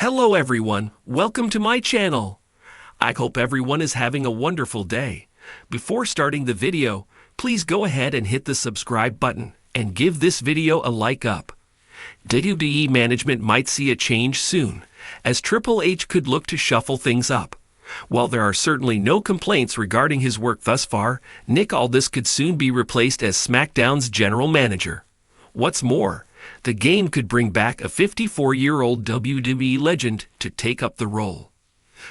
Hello everyone, welcome to my channel. I hope everyone is having a wonderful day. Before starting the video, please go ahead and hit the subscribe button and give this video a like up. WWE management might see a change soon, as Triple H could look to shuffle things up. While there are certainly no complaints regarding his work thus far, Nick Aldis could soon be replaced as SmackDown's general manager. What's more, the game could bring back a 54-year-old WWE legend to take up the role.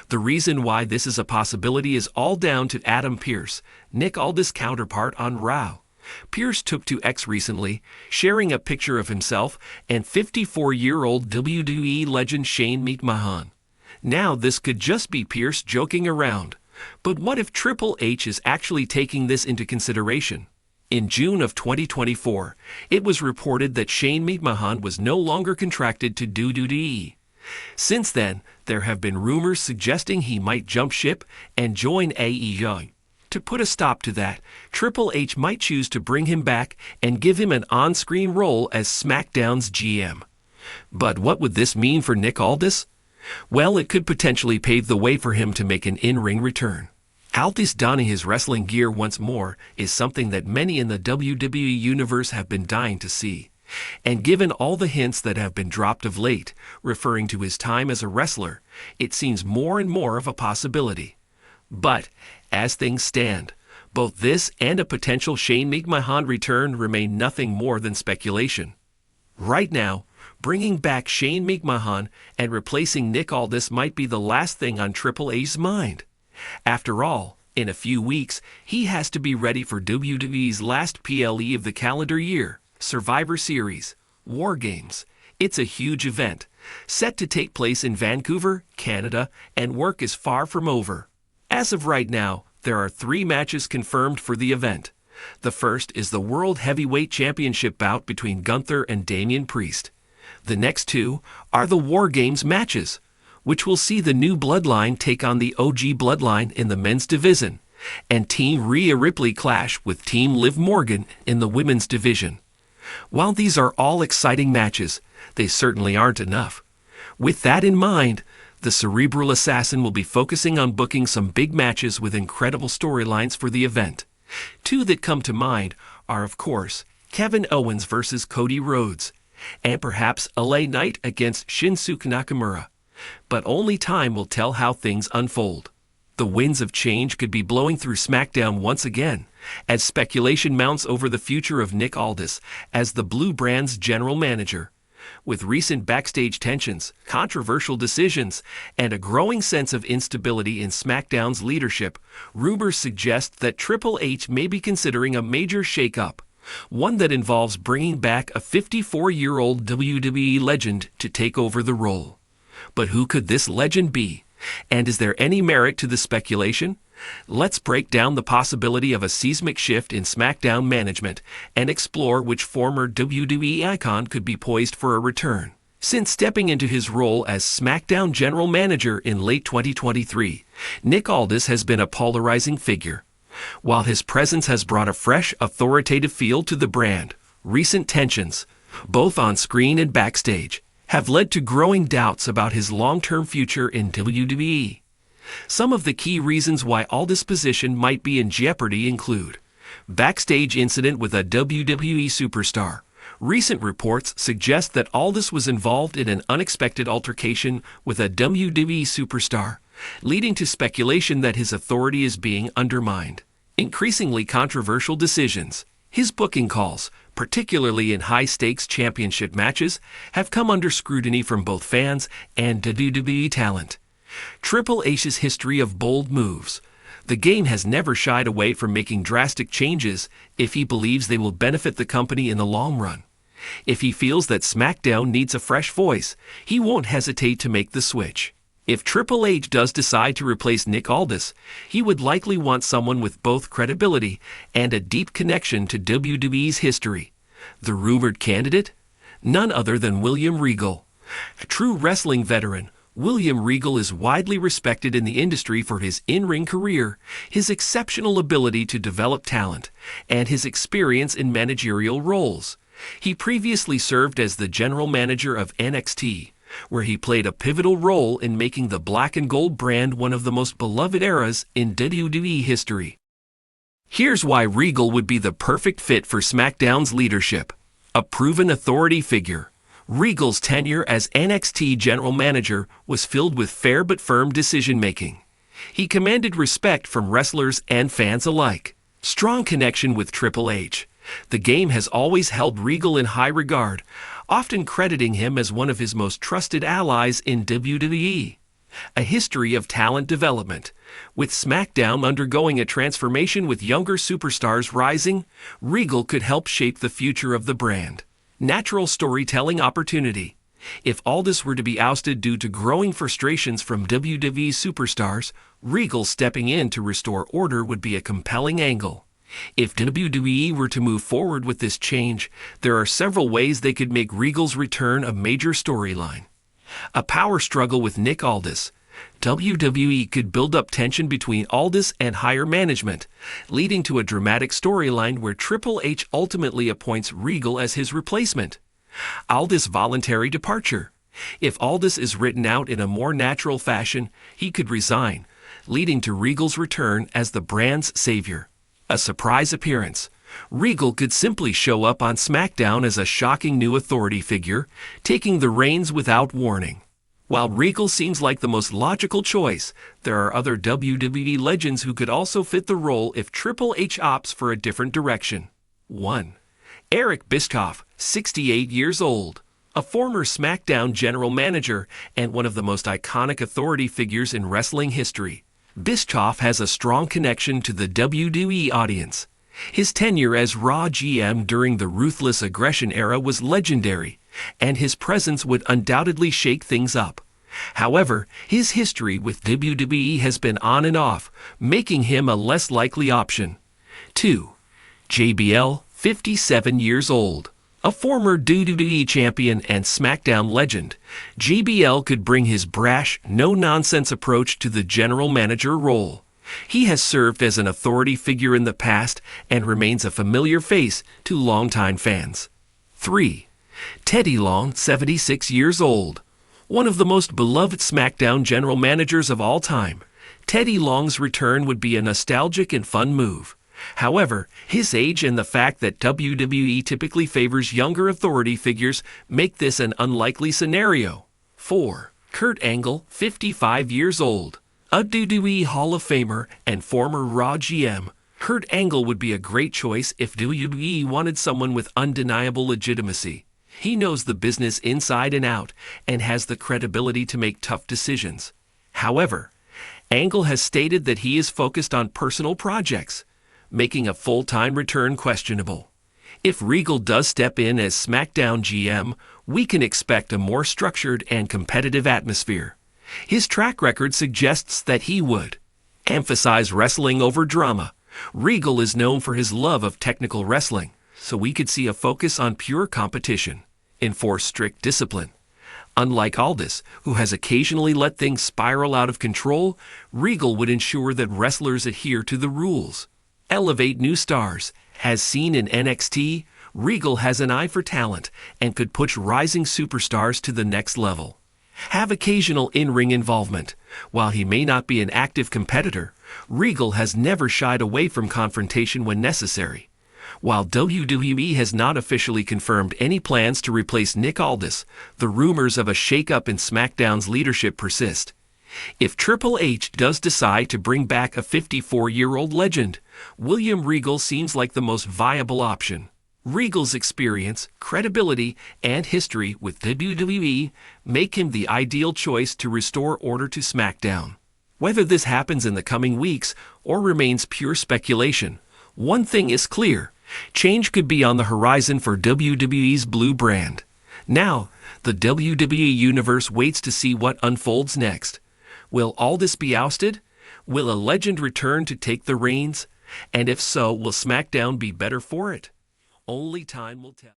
The reason why this is a possibility is all down to Adam Pearce, Nick Aldis' counterpart on Raw. Pearce took to X recently, sharing a picture of himself and 54-year-old WWE legend Shane McMahon. Now this could just be Pearce joking around. But what if Triple H is actually taking this into consideration? In June of 2024, it was reported that Shane McMahon was no longer contracted to WWE. Since then, there have been rumors suggesting he might jump ship and join AEW. To put a stop to that, Triple H might choose to bring him back and give him an on-screen role as SmackDown's GM. But what would this mean for Nick Aldis? Well, it could potentially pave the way for him to make an in-ring return. Aldis donning his wrestling gear once more is something that many in the WWE universe have been dying to see. And given all the hints that have been dropped of late, referring to his time as a wrestler, it seems more and more of a possibility. But, as things stand, both this and a potential Shane McMahon return remain nothing more than speculation. Right now, bringing back Shane McMahon and replacing Nick Aldis might be the last thing on Triple H's mind. After all, in a few weeks, he has to be ready for WWE's last PLE of the calendar year, Survivor Series, War Games. It's a huge event, set to take place in Vancouver, Canada, and work is far from over. As of right now, there are 3 matches confirmed for the event. The first is the World Heavyweight Championship bout between Gunther and Damian Priest. The next 2 are the War Games matches, which will see the new Bloodline take on the OG Bloodline in the men's division, and Team Rhea Ripley clash with Team Liv Morgan in the women's division. While these are all exciting matches, they certainly aren't enough. With that in mind, the Cerebral Assassin will be focusing on booking some big matches with incredible storylines for the event. 2 that come to mind are, of course, Kevin Owens versus Cody Rhodes, and perhaps LA Knight against Shinsuke Nakamura. But only time will tell how things unfold. The winds of change could be blowing through SmackDown once again, as speculation mounts over the future of Nick Aldis as the Blue Brand's general manager. With recent backstage tensions, controversial decisions, and a growing sense of instability in SmackDown's leadership, rumors suggest that Triple H may be considering a major shakeup, one that involves bringing back a 54-year-old WWE legend to take over the role. But who could this legend be? And is there any merit to the speculation? Let's break down the possibility of a seismic shift in SmackDown management and explore which former WWE icon could be poised for a return. Since stepping into his role as SmackDown General Manager in late 2023, Nick Aldis has been a polarizing figure. While his presence has brought a fresh, authoritative feel to the brand, recent tensions, both on screen and backstage, have led to growing doubts about his long-term future in WWE. Some of the key reasons why Aldis' position might be in jeopardy include backstage incident with a WWE superstar. Recent reports suggest that Aldis was involved in an unexpected altercation with a WWE superstar, leading to speculation that his authority is being undermined. Increasingly controversial decisions. His booking calls, particularly in high-stakes championship matches, have come under scrutiny from both fans and WWE talent. Triple H's history of bold moves. The game has never shied away from making drastic changes if he believes they will benefit the company in the long run. If he feels that SmackDown needs a fresh voice, he won't hesitate to make the switch. If Triple H does decide to replace Nick Aldis, he would likely want someone with both credibility and a deep connection to WWE's history. The rumored candidate? None other than William Regal. A true wrestling veteran, William Regal is widely respected in the industry for his in-ring career, his exceptional ability to develop talent, and his experience in managerial roles. He previously served as the general manager of NXT, where he played a pivotal role in making the black and gold brand one of the most beloved eras in WWE history. Here's why Regal would be the perfect fit for SmackDown's leadership. A proven authority figure, Regal's tenure as NXT General Manager was filled with fair but firm decision-making. He commanded respect from wrestlers and fans alike. Strong connection with Triple H. The game has always held Regal in high regard, often crediting him as one of his most trusted allies in WWE. A history of talent development. With SmackDown undergoing a transformation with younger superstars rising, Regal could help shape the future of the brand. Natural storytelling opportunity. If Aldis were to be ousted due to growing frustrations from WWE superstars, Regal stepping in to restore order would be a compelling angle. If WWE were to move forward with this change, there are several ways they could make Regal's return a major storyline. A power struggle with Nick Aldis. WWE could build up tension between Aldis and higher management, leading to a dramatic storyline where Triple H ultimately appoints Regal as his replacement. Aldis' voluntary departure. If Aldis is written out in a more natural fashion, he could resign, leading to Regal's return as the brand's savior. A surprise appearance. Regal could simply show up on SmackDown as a shocking new authority figure, taking the reins without warning. While Regal seems like the most logical choice, there are other WWE legends who could also fit the role if Triple H opts for a different direction. 1. Eric Bischoff, 68 years old. A former SmackDown general manager and one of the most iconic authority figures in wrestling history. Bischoff has a strong connection to the WWE audience. His tenure as Raw GM during the Ruthless Aggression era was legendary, and his presence would undoubtedly shake things up. However, his history with WWE has been on and off, making him a less likely option. 2. JBL, 57 years old. A former WWE champion and SmackDown legend, JBL could bring his brash, no-nonsense approach to the general manager role. He has served as an authority figure in the past and remains a familiar face to longtime fans. 3. Teddy Long, 76 years old. One of the most beloved SmackDown general managers of all time, Teddy Long's return would be a nostalgic and fun move. However, his age and the fact that WWE typically favors younger authority figures make this an unlikely scenario. 4. Kurt Angle, 55 years old. A WWE Hall of Famer and former Raw GM, Kurt Angle would be a great choice if WWE wanted someone with undeniable legitimacy. He knows the business inside and out and has the credibility to make tough decisions. However, Angle has stated that he is focused on personal projects, making a full-time return questionable. If Regal does step in as SmackDown GM, we can expect a more structured and competitive atmosphere. His track record suggests that he would emphasize wrestling over drama. Regal is known for his love of technical wrestling, so we could see a focus on pure competition, enforce strict discipline. Unlike Aldis, who has occasionally let things spiral out of control, Regal would ensure that wrestlers adhere to the rules. Elevate new stars. As seen in NXT, Regal has an eye for talent and could push rising superstars to the next level. Have occasional in-ring involvement. While he may not be an active competitor, Regal has never shied away from confrontation when necessary. While WWE has not officially confirmed any plans to replace Nick Aldis, the rumors of a shakeup in SmackDown's leadership persist. If Triple H does decide to bring back a 54-year-old legend, William Regal seems like the most viable option. Regal's experience, credibility, and history with WWE make him the ideal choice to restore order to SmackDown. Whether this happens in the coming weeks or remains pure speculation, one thing is clear: change could be on the horizon for WWE's blue brand. Now, the WWE Universe waits to see what unfolds next. Will Aldis be ousted? Will a legend return to take the reins? And if so, will SmackDown be better for it? Only time will tell.